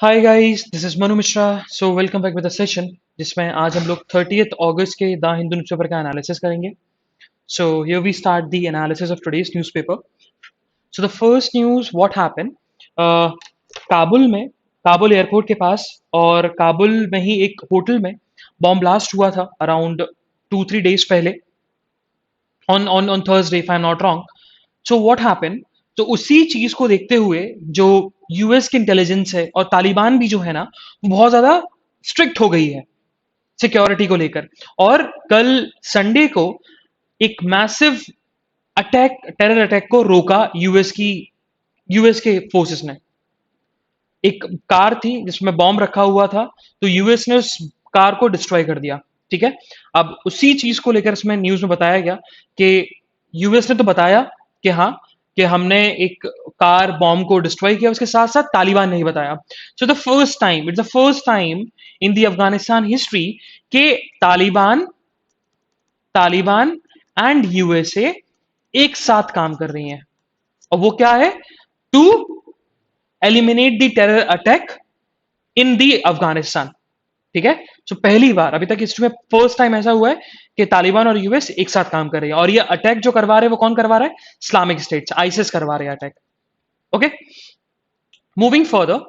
Hi guys, this is Manu Mishra. So welcome back with the session जिसमें आज हम लोग 30th अगस्त के द हिंदू न्यूज़पेपर का एनालिसिस करेंगे। So here we start the analysis of today's newspaper. So the first news what happen, Kabul में, Kabul airport के पास और काबुल में ही एक होटल में बॉम्ब ब्लास्ट हुआ था अराउंड 2-3 days पहले, on Thursday if I am not wrong. So what happen, तो उसी चीज को देखते हुए जो यूएस की इंटेलिजेंस है और तालिबान भी जो है ना, वो बहुत ज्यादा स्ट्रिक्ट हो गई है सिक्योरिटी को लेकर। और कल संडे को एक मैसिव अटैक, टेरर अटैक को रोका यूएस के फोर्सेस ने। एक कार थी जिसमें बॉम्ब रखा हुआ था, तो यूएस ने उस कार को डिस्ट्रॉय कर दिया। ठीक है। अब उसी चीज को लेकर इसमें न्यूज में बताया गया कि यूएस ने तो बताया कि हाँ, कि हमने एक कार बॉम्ब को डिस्ट्रॉय किया, उसके साथ साथ तालिबान ने ही बताया। सो the first time in the Afghanistan history के तालिबान तालिबान एंड यूएसए एक साथ काम कर रही हैं। और वो क्या है? To eliminate the terror attack in the Afghanistan. ठीक है। सो पहली बार अभी तक हिस्ट्री में फर्स्ट टाइम ऐसा हुआ है कि तालिबान और यूएस एक साथ काम कर रही है। और ये अटैक जो करवा रहे हैं वो कौन करवा रहा है? इस्लामिक स्टेट, आईसिस करवा रहे हैं attack. Okay, moving further.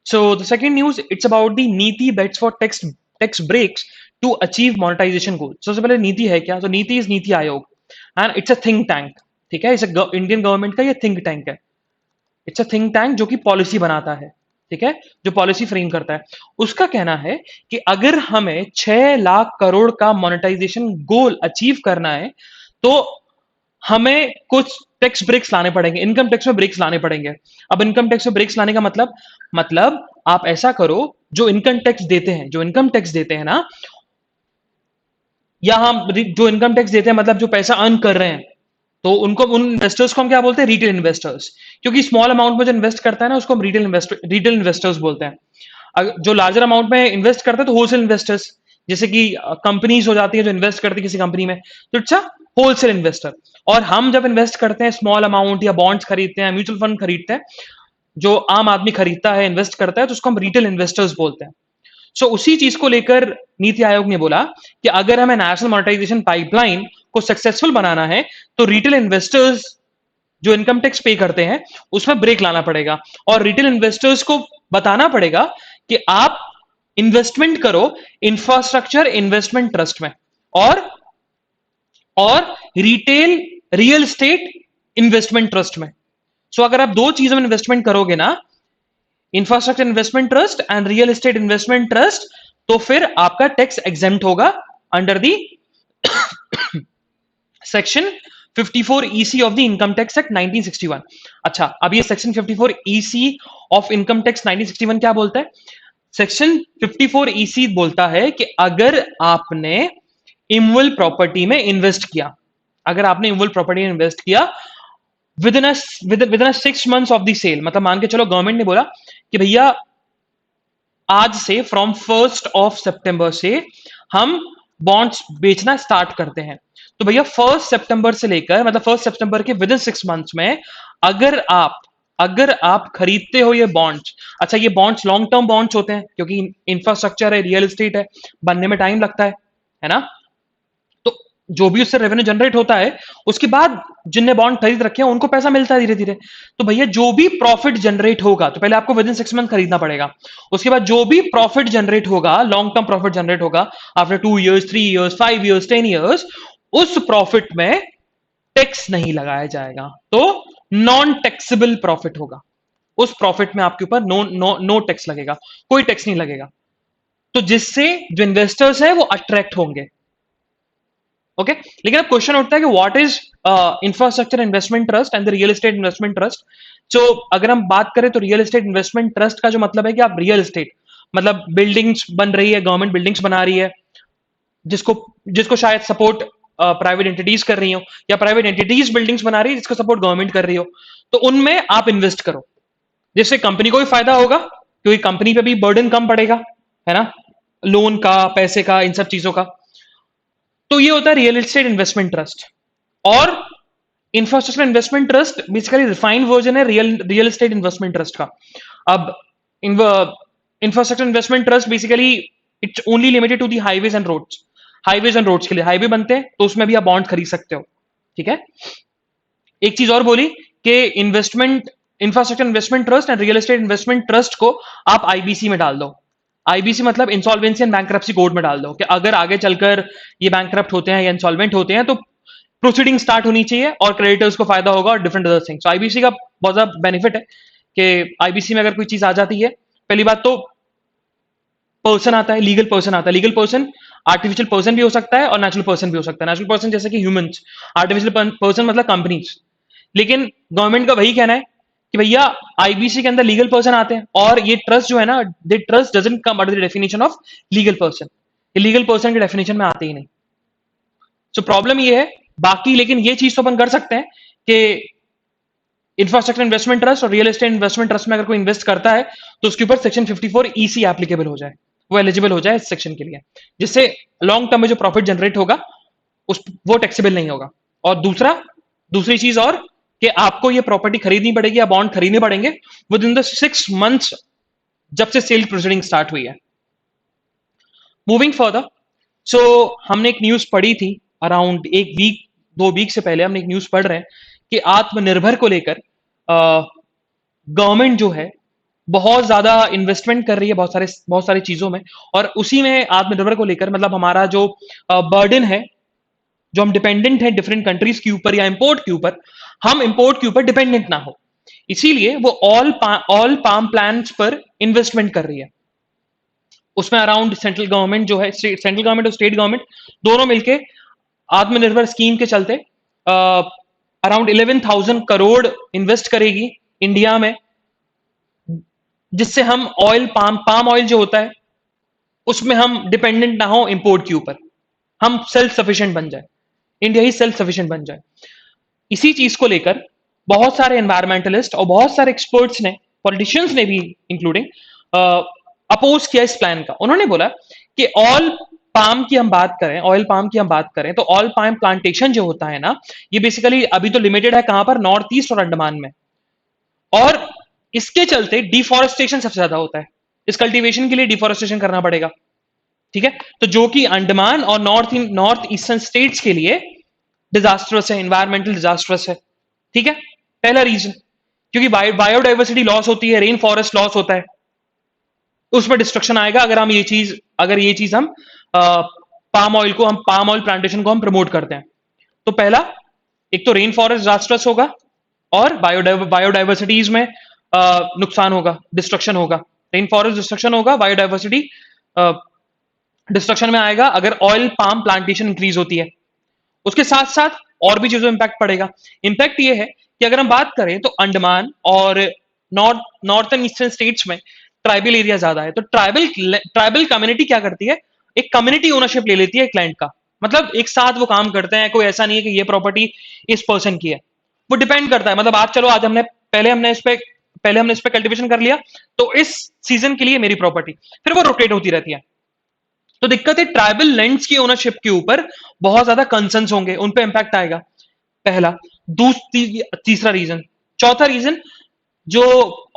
So the second news, it's about the NITI bets for tax breaks to achieve monetisation goal. सबसे पहले नीति है क्या? तो नीति is NITI Aayog and it's a think tank. ठीक है, इस इंडियन गवर्नमेंट का ये थिंक टैंक है। इट्स अ थिंक टैंक जो कि पॉलिसी बनाता है। ठीक है, जो पॉलिसी फ्रेम करता है। उसका कहना है कि अगर हमें 6 लाख करोड़ का मोनेटाइजेशन गोल अचीव करना है तो हमें कुछ टैक्स ब्रेक्स लाने पड़ेंगे, इनकम टैक्स में ब्रेक्स लाने पड़ेंगे। अब इनकम टैक्स में ब्रेक्स लाने का मतलब आप ऐसा करो, जो इनकम टैक्स देते हैं ना, या हम जो इनकम टैक्स देते हैं मतलब जो पैसा अर्न कर रहे हैं, तो उनको, उन इन्वेस्टर्स को हम क्या बोलते हैं? Retail investors. क्योंकि स्मॉल अमाउंट में जो इन्वेस्ट करता है ना, उसको हम रिटेल इन्वेस्टर्स बोलते हैं। जो लार्जर अमाउंट में इन्वेस्ट करता है तो होलसेल इन्वेस्टर्स, जैसे कि कंपनीज हो जाती है जो इन्वेस्ट करती है किसी कंपनी में, तो इट्स अ होलसेल इन्वेस्टर। और हम जब इन्वेस्ट करते हैं स्मॉल अमाउंट, या बॉन्ड्स खरीदते हैं, म्यूचुअल फंड खरीदते हैं, जो आम आदमी खरीदता है, इन्वेस्ट करता है, तो उसको हम रिटेल इन्वेस्टर्स बोलते हैं। सो उसी चीज को लेकर नीति आयोग ने बोला कि अगर हमें नेशनल मोनेटाइजेशन पाइपलाइन को सक्सेसफुल बनाना है तो रिटेल इन्वेस्टर्स जो इनकम टैक्स पे करते हैं उसमें ब्रेक लाना पड़ेगा। और रिटेल इन्वेस्टर्स को बताना पड़ेगा कि आप इन्वेस्टमेंट करो इंफ्रास्ट्रक्चर इन्वेस्टमेंट ट्रस्ट में, और और retail real estate investment trust में। सो अगर आप दो चीजों में इन्वेस्टमेंट करोगे ना, infrastructure investment trust and real estate investment trust, तो फिर आपका टैक्स एग्जेम्प्ट होगा under the section 54 EC of the income tax act 1961। अच्छा, अब ये section 54 EC of income tax 1961 क्या बोलता है? सेक्शन 54 ईसी बोलता है कि अगर आपने इमूवेबल प्रॉपर्टी में इन्वेस्ट किया, अगर आपने इमूवेबल प्रॉपर्टी में इन्वेस्ट किया within 6 months of the sale, मतलब मान के चलो गवर्नमेंट ने बोला कि भैया आज से फ्रॉम 1 September से हम बॉन्ड्स बेचना स्टार्ट करते हैं। तो भैया 1 September से लेकर, मतलब 1 September के विद इन 6 months में अगर आप खरीदते हो ये बॉन्ड्स। अच्छा, ये बॉन्ड्स लॉन्ग टर्म बॉन्ड्स होते हैं क्योंकि इंफ्रास्ट्रक्चर है, रियल एस्टेट है, बनने में टाइम लगता है ना। तो जो भी उससे रेवेन्यू जनरेट होता है, उसके बाद जिनने बॉन्ड खरीद रखे हैं उनको पैसा मिलता है धीरे धीरे। तो भैया जो भी प्रॉफिट जनरेट होगा, तो पहले आपको विद इन 6 months खरीदना पड़ेगा। उसके बाद जो भी प्रॉफिट जनरेट होगा, लॉन्ग टर्म प्रॉफिट जनरेट होगा after 2 years, 3 years, 5 years, 10 years, उस प्रॉफिट में टैक्स नहीं लगाया जाएगा। तो नॉन टैक्सेबल प्रॉफिट होगा। उस प्रॉफिट में आपके ऊपर नो टैक्स लगेगा, कोई टैक्स नहीं लगेगा। तो जिससे जो इन्वेस्टर्स है वो अट्रैक्ट होंगे। ओके, लेकिन अब क्वेश्चन उठता है कि what is infrastructure investment trust and the real estate investment trust. So अगर हम बात करें तो रियल एस्टेट इन्वेस्टमेंट ट्रस्ट का जो मतलब है कि आप रियल एस्टेट, मतलब बिल्डिंग्स बन रही है, गवर्नमेंट बिल्डिंग्स बना रही है, जिसको जिसको शायद सपोर्ट प्राइवेट एंटिटीज कर रही हो, या प्राइवेट एंटिटीज बिल्डिंग्स बना रही है जिसको सपोर्ट गवर्नमेंट कर रही हो, तो उनमें आप इन्वेस्ट करो, जिससे कंपनी को भी फायदा होगा क्योंकि कंपनी पे भी बर्डन कम पड़ेगा, है ना, लोन का, पैसे का, इन सब चीजों का। तो ये होता है रियल एस्टेट इन्वेस्टमेंट ट्रस्ट। और infrastructure investment trust basically refined version है रियल एस्टेट इन्वेस्टमेंट ट्रस्ट का। अब infrastructure investment trust basically it's only limited to the highways and roads. Highways and roads के लिए हाईवे बनते हैं तो उसमें भी आप बॉन्ड खरीद सकते हो। ठीक है। एक चीज और बोली कि investment infrastructure investment trust and real estate investment trust को आप आईबीसी में डाल दो। आईबीसी मतलब इंसॉल्वेंसी एंड बैंक्रप्सी कोड में डाल दो कि अगर आगे चलकर ये बैंक्रप्ट होते हैं या इंसॉल्वेंट होते हैं तो प्रोसीडिंग स्टार्ट होनी चाहिए और क्रेडिटर्स को फायदा होगा और डिफरेंट अदर थिंग्स। आईबीसी का बहुत ज्यादा बेनिफिट है कि आईबीसी में अगर कोई चीज आ जाती है, पहली बात तो पर्सन आता है, लीगल पर्सन आता है। लीगल पर्सन आर्टिफिशियल पर्सन भी हो सकता है और नेचुरल पर्सन भी हो सकता है। नेचुरल पर्सन जैसे कि ह्यूमंस, आर्टिफिशियल पर्सन मतलब कंपनीज। लेकिन गवर्नमेंट का वही कहना है कि भैया आईबीसी के अंदर लीगल पर्सन आते हैं और ये ट्रस्ट जो है ना, they trust doesn't come under the definition of legal person. ये लीगल पर्सन के डेफिनेशन में आते ही नहीं। सो प्रॉब्लम ये है। बाकी लेकिन ये चीज तो अपन कर सकते हैं कि इंफ्रास्ट्रक्चर इन्वेस्टमेंट ट्रस्ट और रियल एस्टेट इन्वेस्टमेंट ट्रस्ट में अगर कोई इन्वेस्ट करता है तो उसके ऊपर सेक्शन 54 ईसी एप्लीकेबल हो जाए, वो एलिजिबल हो जाए इस सेक्शन के लिए, जिससे लॉन्ग टर्म में जो प्रॉफिट जनरेट होगा उस वो टैक्सेबल नहीं होगा। और दूसरी चीज और कि आपको ये प्रॉपर्टी खरीदनी पड़ेगी या बॉन्ड खरीदने पड़ेंगे विद इन द 6 मंथ्स जब से सेल प्रोसीडिंग स्टार्ट हुई है। मूविंग फर्दर, सो हमने एक न्यूज पढ़ी थी अराउंड 1 वीक 2 वीक से पहले हमने एक न्यूज पढ़ रहे हैं कि आत्मनिर्भर को लेकर गवर्नमेंट जो है बहुत ज्यादा इन्वेस्टमेंट कर रही है बहुत सारी चीजों में। और उसी में आत्मनिर्भर को लेकर मतलब हमारा जो बर्डन है, जो हम डिपेंडेंट हैं डिफरेंट कंट्रीज के ऊपर या इंपोर्ट के ऊपर, हम इंपोर्ट के ऊपर डिपेंडेंट ना हो, इसीलिए वो ऑल पाम प्लांट्स पर इन्वेस्टमेंट कर रही है। उसमें अराउंड सेंट्रल गवर्नमेंट जो है, सेंट्रल गवर्नमेंट और स्टेट गवर्नमेंट दोनों मिलके आत्मनिर्भर स्कीम के चलते अराउंड 11,000 करोड़ इन्वेस्ट करेगी इंडिया में, जिससे हम पाम ऑयल जो होता है उसमें हम डिपेंडेंट ना हो इंपोर्ट के ऊपर, हम सेल्फ सफिशिएंट बन जाए, इंडिया ही सेल्फ सफिशिएंट बन जाए। इसी चीज को लेकर बहुत सारे एनवायरमेंटलिस्ट और बहुत सारे एक्सपर्ट्स ने, पॉलिटिशियंस ने भी इंक्लूडिंग, अपोज किया इस प्लान का। उन्होंने बोला कि ऑल पाम की हम बात करें, ऑयल पाम की हम बात करें तो ऑल पाम प्लांटेशन जो होता है ना, ये बेसिकली अभी तो लिमिटेड है कहां पर, नॉर्थ ईस्ट और अंडमान में। और इसके चलते डिफॉरेस्टेशन सबसे ज्यादा होता है। इस कल्टीवेशन के लिए डिफॉरेस्टेशन करना पड़ेगा। ठीक है। तो जो कि अंडमान और नॉर्थ ईस्टर्न स्टेट्स के लिए डिजास्टरस है, इन्वायरमेंटल डिजास्टरस है। ठीक है। पहला रीजन, क्योंकि बायोडाइवर्सिटी लॉस होती है, रेन फॉरेस्ट लॉस होता है, उसमें डिस्ट्रक्शन आएगा अगर ये चीज हम पाम ऑयल प्लांटेशन को हम प्रमोट करते हैं। तो पहला, एक तो रेन फॉरेस्ट डिजास्टरस होगा और बायोडाइवर्सिटीज में नुकसान होगा, डिस्ट्रक्शन होगा। रेन फॉरेस्ट डिस्ट्रक्शन होगा, बायोडाइवर्सिटी डिस्ट्रक्शन में आएगा अगर ऑयल पाम प्लांटेशन इंक्रीज होती है। उसके साथ साथ और भी चीजों में इंपैक्ट पड़ेगा। इंपैक्ट ये है कि अगर हम बात करें तो अंडमान और नॉर्थन ईस्टर्न स्टेट्स में ट्राइबल एरिया ज्यादा है, तो ट्राइबल कम्युनिटी क्या करती है, एक कम्युनिटी ओनरशिप ले लेती है एक लैंड का। मतलब एक साथ वो काम करते हैं, कोई ऐसा नहीं है कि ये प्रॉपर्टी इस पर्सन की है, वो डिपेंड करता है। मतलब आज हमने इस पे कल्टीवेशन कर लिया तो इस सीजन के लिए मेरी प्रॉपर्टी, फिर वो रोटेट होती रहती है। तो दिक्कत है ट्राइबल लैंड्स की ओनरशिप के ऊपर बहुत ज्यादा कंसर्न्स होंगे, उन पे इंपैक्ट आएगा, पहला। तीसरा रीजन, चौथा रीजन, जो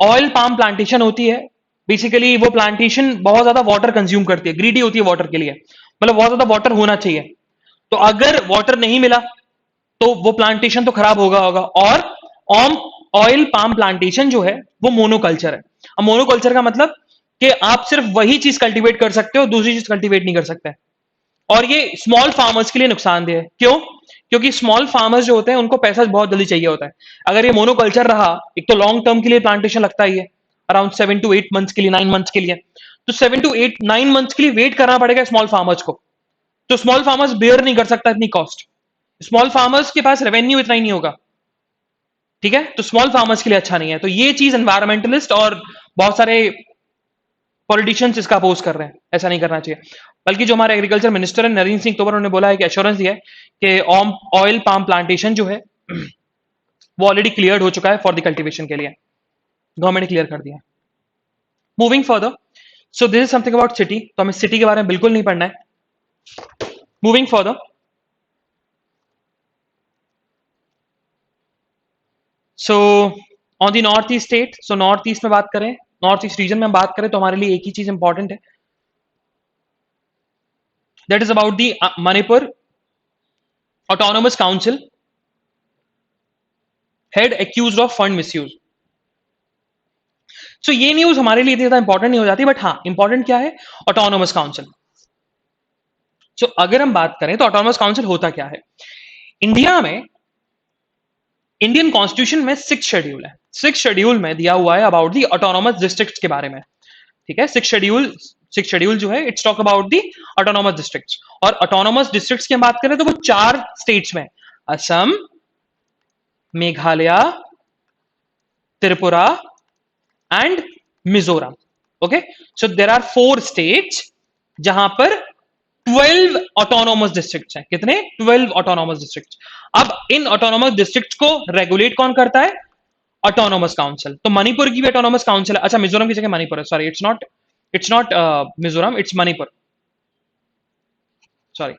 ऑयल पाम प्लांटेशन होती है बेसिकली वो प्लांटेशन बहुत ज्यादा वाटर कंज्यूम करती है, ग्रीडी होती है वाटर के लिए, मतलब बहुत ज्यादा वाटर होना चाहिए। तो अगर वाटर नहीं मिला तो वो प्लांटेशन तो खराब होगा। और ऑयल पाम प्लांटेशन जो है वो मोनोकल्चर है। अब मोनोकल्चर का मतलब कि आप सिर्फ वही चीज कल्टीवेट कर सकते हो, दूसरी चीज कल्टीवेट नहीं कर सकते। और ये स्मॉल फार्मर्स के लिए नुकसानदेह है। क्यों? क्योंकि स्मॉल फार्मर्स जो होते हैं उनको पैसा बहुत जल्दी चाहिए होता है। अगर ये मोनोकल्चर रहा, एक तो लॉन्ग टर्म के लिए प्लांटेशन लगता ही है, अराउंड 7 to 8 मंथ्स के लिए, 9 मंथ्स के लिए, तो 7 to 8 9 मंथ्स के लिए वेट करना पड़ेगा स्मॉल फार्मर्स को। तो स्मॉल फार्मर्स बेयर नहीं कर सकता इतनी कॉस्ट, स्मॉल फार्मर्स के पास रेवेन्यू इतना ही नहीं होगा। ठीक है। तो स्मॉल फार्मर्स के लिए अच्छा नहीं है। तो ये चीज एनवायरमेंटलिस्ट और बहुत सारे पॉलिटिशियंस इसका अपोज कर रहे हैं, ऐसा नहीं करना चाहिए। बल्कि जो हमारे एग्रीकल्चर मिनिस्टर है नरेंद्र सिंह तोमर, उन्होंने बोला है कि एश्योरेंस दिया है कि ऑयल पाम प्लांटेशन जो है वो ऑलरेडी क्लियर हो चुका है फॉर द कल्टीवेशन के लिए, गवर्नमेंट ने क्लियर कर दिया। Moving further, so this is something about city, तो हमें सिटी के बारे में बिल्कुल नहीं पढ़ना है। Moving further, so on the north east state, so north east में बात करें नॉर्थ ईस्ट रीजन में हम बात करें तो हमारे लिए एक ही चीज इंपॉर्टेंट है, that is about the Manipur autonomous council head accused of fund misuse. So ये न्यूज हमारे लिए इतनी ज्यादा इंपॉर्टेंट नहीं हो जाती, बट हाँ इंपॉर्टेंट क्या है, ऑटोनोमस काउंसिल। सो अगर हम बात करें तो ऑटोनोमस काउंसिल होता क्या है, इंडिया में इंडियन कॉन्स्टिट्यूशन में 6 शेड्यूल है, 6 शेड्यूल में दिया हुआ है अबाउट दी ऑटोनोमस डिस्ट्रिक्ट्स के बारे में। ठीक है, सिक्स शेड्यूल जो है it's talk about the autonomous districts. और ऑटोनोमस डिस्ट्रिक्ट्स की हम बात करें तो वो 4 स्टेट्स में, Assam, Meghalaya, Tripura and Mizoram. Okay, so there are 4 states जहां पर 12 ऑटोनोमस डिस्ट्रिक्ट्स हैं। कितने? 12 ऑटोनोमस डिस्ट्रिक्ट्स। अब इन ऑटोनोमस डिस्ट्रिक्ट्स को रेगुलेट कौन करता है? Autonomous council. तो मणिपुर की भी ऑटोनोमस काउंसिल है। अच्छा, मिजोरम की जगह मणिपुर है, sorry, it's not Mizoram, it's Manipur, sorry,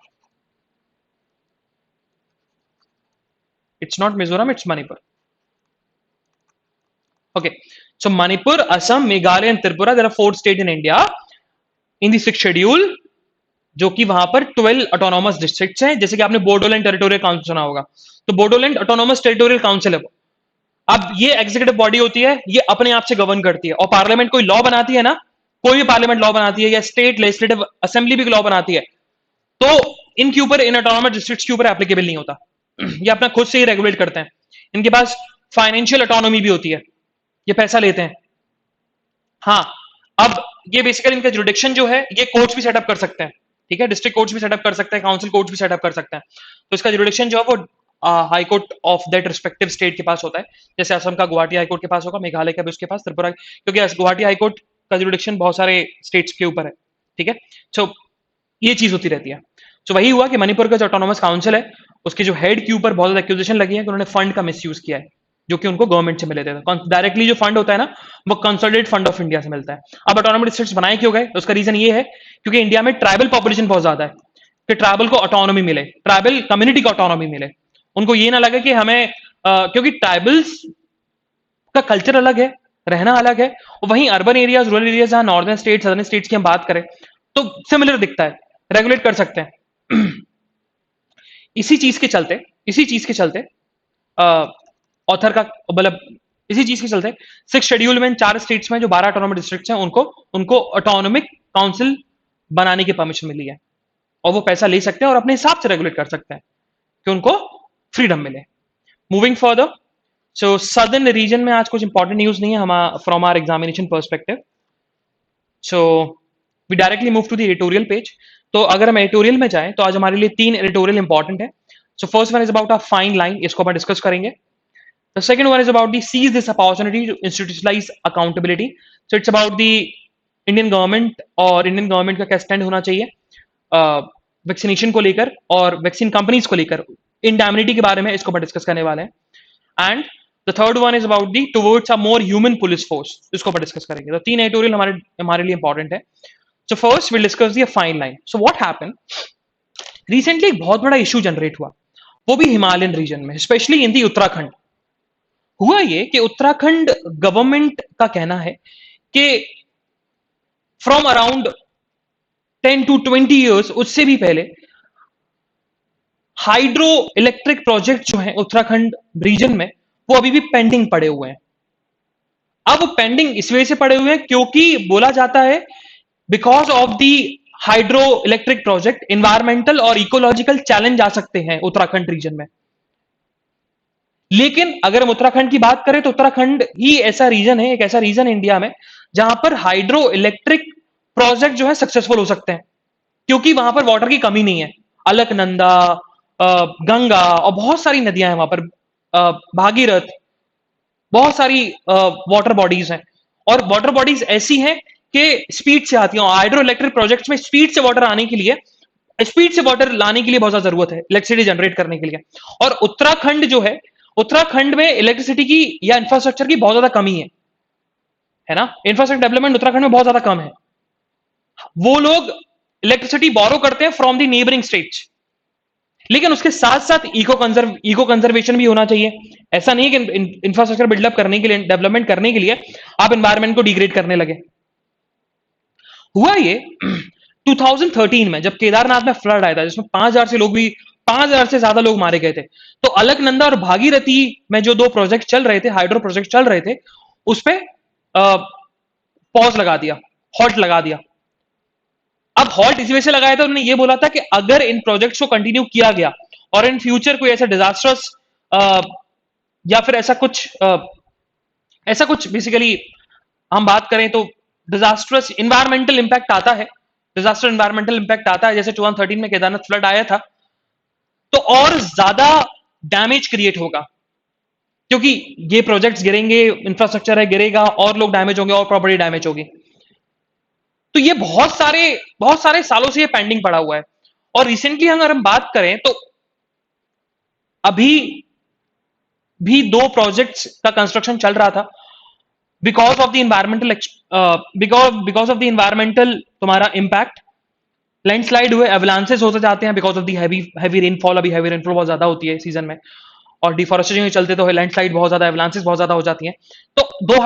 it's not Mizoram, it's Manipur. Okay, so Manipur, Assam, Meghalaya and Tripura, there are 4 state in India in the 6 schedule, जो कि वहां पर 12 ऑटोनोमस डिस्ट्रिक्ट्स हैं। जैसे कि आपने बोडोलैंड टेरिटोरियल काउंसिल सुना होगा, तो बोडोलैंड ऑटोनोमस टेरिटोरियल काउंसिल है वो। अब ये एग्जीक्यूटिव बॉडी होती है, ये अपने आप से गवर्न करती है, और पार्लियामेंट कोई लॉ बनाती है ना, कोई भी पार्लियामेंट लॉ बनाती है या स्टेट लेजिस्लेटिव असेंबली भी लॉ बनाती है, तो इनके ऊपर, इन ऑटोनोमस डिस्ट्रिक्ट्स के ऊपर एप्लीकेबल नहीं होता। ये अपना खुद से ही रेगुलेट करते हैं। इनके पास फाइनेंशियल ऑटोनॉमी भी होती है, ये पैसा लेते हैं। हाँ, अब ये बेसिकली इनका जुरिडिक्शन जो है, ये कोर्ट्स भी सेटअप कर सकते हैं। ठीक है, डिस्ट्रिक्ट कोर्ट्स भी सेटअप कर सकते हैं, काउंसिल कोर्ट्स भी सेटअप कर सकते हैं। तो इसका जुरिडिक्शन जो है वो high court of that respective state के पास होता है। जैसे असम का गुवाहाटी हाई कोर्ट के पास होगा, मेघालय का भी उसके पास, त्रिपुरा, क्योंकि गुवाहाटी हाई कोर्ट का जुरिडिक्शन बहुत सारे स्टेट्स के ऊपर है। ठीक है, सो ये चीज होती रहती है। तो वही हुआ कि मणिपुर का जो ऑटोनोमस काउंसिल है, उसके जो हेड के ऊपर बहुत ज्यादा एक्यूजेशन लगी है कि उन्होंने फंड का मिसयूज किया है, जो कि उनको गवर्नमेंट से मिले थे। डायरेक्टली जो फंड होता है ना, वो कंसोलिडेटेड फंड ऑफ इंडिया से मिलता है। अब ऑटोनोमस डिस्ट्रिक्ट्स बनाए क्यों गए? उसका रीजन ये है क्योंकि इंडिया में ट्राइबल पॉपुलेशन बहुत ज्यादा है, कि ट्राइबल को ऑटोनॉमी मिले, ट्राइबल कम्युनिटी को ऑटोनॉमी मिले। उनको ये ना लगे कि हमें क्योंकि ट्राइबल्स का कल्चर अलग है, रहना अलग है, और वहीं अर्बन एरियाज, रूरल एरियाज, जहां नॉर्दर्न स्टेट, सदर्न स्टेट्स की हम बात करें तो सिमिलर दिखता है, रेगुलेट कर सकते हैं। इसी चीज के चलते, इसी चीज के चलते ऑथर का मतलब, इसी चीज के चलते 6 शेड्यूल में 4 स्टेट्स में जो 12 ऑटोनोमस डिस्ट्रिक्ट्स हैं, उनको उनको ऑटोनॉमिक काउंसिल बनाने की परमिशन मिली है, और वो पैसा ले सकते हैं और अपने हिसाब से रेगुलेट कर सकते हैं कि उनको फ्रीडम मिले। Moving further, so southern region में आज कुछ इंपॉर्टेंट न्यूज नहीं है हम from our examination perspective. So we directly move to the editorial page. तो अगर हम एडिटोरियल में जाएं तो आज हमारे लिए 3 एडिटोरियल इंपॉर्टेंट है। So first one is about a fine line, इसको हम डिस्कस करेंगे। The second one is about the seize this opportunity to institutionalise accountability. So it's about the Indian government, और इंडियन गवर्नमेंट का क्या stand होना चाहिए vaccination को लेकर और वैक्सीन कंपनीज को लेकर, इंडैमिनिटी के बारे में इसको हम डिस्कस करने वाले हैं। And the third one is about the towards a more human police force, इसको हम डिस्कस करेंगे। तो 3 एडिटोरियल हमारे हमारे लिए इंपॉर्टेंट है। So first will discuss the fine line. So what happened, recently एक बहुत बड़ा इशू जनरेट हुआ, वो भी हिमालयन रीजन में, स्पेशली इन दी उत्तराखंड। हुआ ये कि उत्तराखंड गवर्नमेंट का कहना है कि फ्रॉम अराउंड 10 to 20 ईयर्स, उससे भी पहले, हाइड्रो इलेक्ट्रिक प्रोजेक्ट जो है उत्तराखंड रीजन में, वो अभी भी पेंडिंग पड़े हुए हैं। अब पेंडिंग इस वजह से पड़े हुए हैं क्योंकि बोला जाता है because of the hydro electric project environmental और इकोलॉजिकल चैलेंज आ सकते हैं उत्तराखंड रीजन में। लेकिन अगर हम उत्तराखंड की बात करें तो उत्तराखंड ही ऐसा रीजन है, एक ऐसा रीजन इंडिया में जहां पर हाइड्रो इलेक्ट्रिक प्रोजेक्ट जो है सक्सेसफुल हो सकते हैं, क्योंकि वहां पर वाटर की कमी नहीं है। अलकनंदा, गंगा और बहुत सारी नदियां हैं वहां पर, भागीरथ, बहुत सारी वाटर बॉडीज हैं, और वाटर बॉडीज ऐसी हैं कि स्पीड से आती हैं। हाइड्रो इलेक्ट्रिक प्रोजेक्ट्स में स्पीड से वाटर आने के लिए, स्पीड से वाटर लाने के लिए बहुत ज्यादा जरूरत है इलेक्ट्रिसिटी जनरेट करने के लिए। और उत्तराखंड जो है, उत्तराखंड में इलेक्ट्रिसिटी की या इंफ्रास्ट्रक्चर की बहुत ज्यादा कमी है ना, इंफ्रास्ट्रक्चर डेवलपमेंट उत्तराखंड में बहुत ज्यादा कम है। वो लोग इलेक्ट्रिसिटी बोरो करते हैं फ्रॉम द नेबरिंग स्टेट्स, लेकिन उसके साथ साथ इको कंजर्वेशन भी होना चाहिए। ऐसा नहीं है कि इंफ्रास्ट्रक्चर बिल्डअप करने के लिए, डेवलपमेंट करने के लिए आप एनवायरमेंट को डिग्रेड करने लगे। हुआ ये 2013 में जब केदारनाथ में फ्लड आया था, जिसमें 5,000 से लोग भी 5,000 से ज्यादा लोग मारे गए थे। तो अलकनंदा और भागीरथी में जो दो प्रोजेक्ट चल रहे थे, हाइड्रो प्रोजेक्ट चल रहे थे, उस पे पॉज लगा दिया, हॉल्ट लगा दिया। अब हॉल्ट इस वजह से लगाया था, उन्होंने ये बोला था कि अगर इन प्रोजेक्ट्स को कंटिन्यू किया गया और इन फ्यूचर कोई ऐसा डिजास्टर्स या फिर ऐसा कुछ बेसिकली हम बात करें तो डिजास्टर्स इन्वायरमेंटल इंपैक्ट आता है, डिजास्टर इन्वायरमेंटल इंपैक्ट आता है, जैसे 2013 में केदारनाथ फ्लड आया था, तो और ज्यादा डैमेज क्रिएट होगा, क्योंकि ये प्रोजेक्ट्स गिरेंगे, इंफ्रास्ट्रक्चर है गिरेगा, और लोग डैमेज होंगे और प्रॉपर्टी डैमेज होगी। तो ये बहुत सारे सालों से ये पेंडिंग पड़ा हुआ है। और रिसेंटली अगर हम बात करें तो अभी भी दो प्रोजेक्ट्स का कंस्ट्रक्शन चल रहा था, because of the environmental because of the environmental तुम्हारा इंपैक्ट, लैंडस्लाइड हुए, एवलांसेस होते जाते हैं because of the heavy rainfall. अभी हैवी रेनफॉल बहुत ज्यादा होती है सीजन में, और डिफॉरेस्टेशन के चलते तो लैंडस्लाइड बहुत ज्यादा, एवलांसेस बहुत ज्यादा हो जाती हैं। तो दो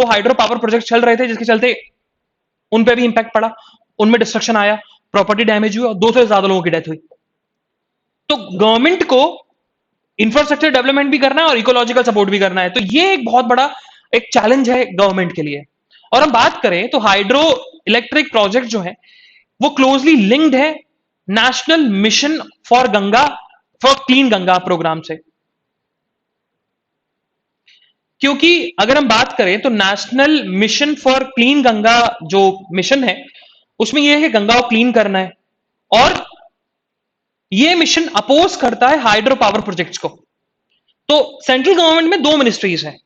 हाइड्रो पावर प्रोजेक्ट चल रहे थे, जिसके चलते उन पे भी इंपैक्ट पड़ा, उनमें डिस्ट्रक्शन आया, प्रॉपर्टी डैमेज हुई और 200 से ज्यादा लोगों की डेथ हुई। तो गवर्नमेंट को इंफ्रास्ट्रक्चर डेवलपमेंट भी करना है और इकोलॉजिकल सपोर्ट भी करना है, तो ये एक बहुत बड़ा एक चैलेंज है गवर्नमेंट के लिए। और हम बात करें तो हाइड्रो इलेक्ट्रिक प्रोजेक्ट जो है वो क्लोजली लिंक्ड है national mission for clean Ganga programme से। क्योंकि अगर हम बात करें तो national mission for clean Ganga जो मिशन है, उसमें यह है गंगा को क्लीन करना है, और यह मिशन अपोज करता है हाइड्रो पावर प्रोजेक्ट्स को। तो सेंट्रल गवर्नमेंट में दो मिनिस्ट्रीज हैं,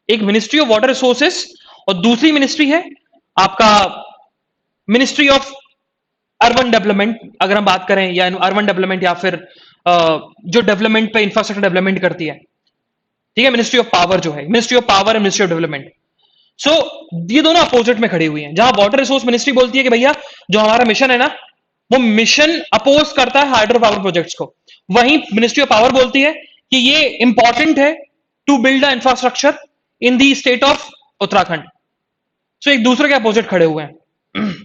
एक मिनिस्ट्री ऑफ वाटर रिसोर्सेस और दूसरी मिनिस्ट्री है आपका मिनिस्ट्री ऑफ अर्बन डेवलपमेंट, अगर हम बात करें, या अर्बन डेवलपमेंट, या फिर जो डेवलपमेंट पे इंफ्रास्ट्रक्चर डेवलपमेंट करती है, ठीक है, मिनिस्ट्री ऑफ पावर जो है, ministry of power and ministry of development. So ये दोनों अपोजिट में खड़ी हुई हैं। जहां वाटर रिसोर्स मिनिस्ट्री बोलती है कि भैया जो हमारा मिशन है ना, वो मिशन अपोज करता है हाइड्रो पावर प्रोजेक्ट्स को, वहीं मिनिस्ट्री ऑफ पावर बोलती है कि ये इंपॉर्टेंट है to build a infrastructure in the state of Uttarakhand. So एक दूसरे के अपोजिट खड़े हुए हैं।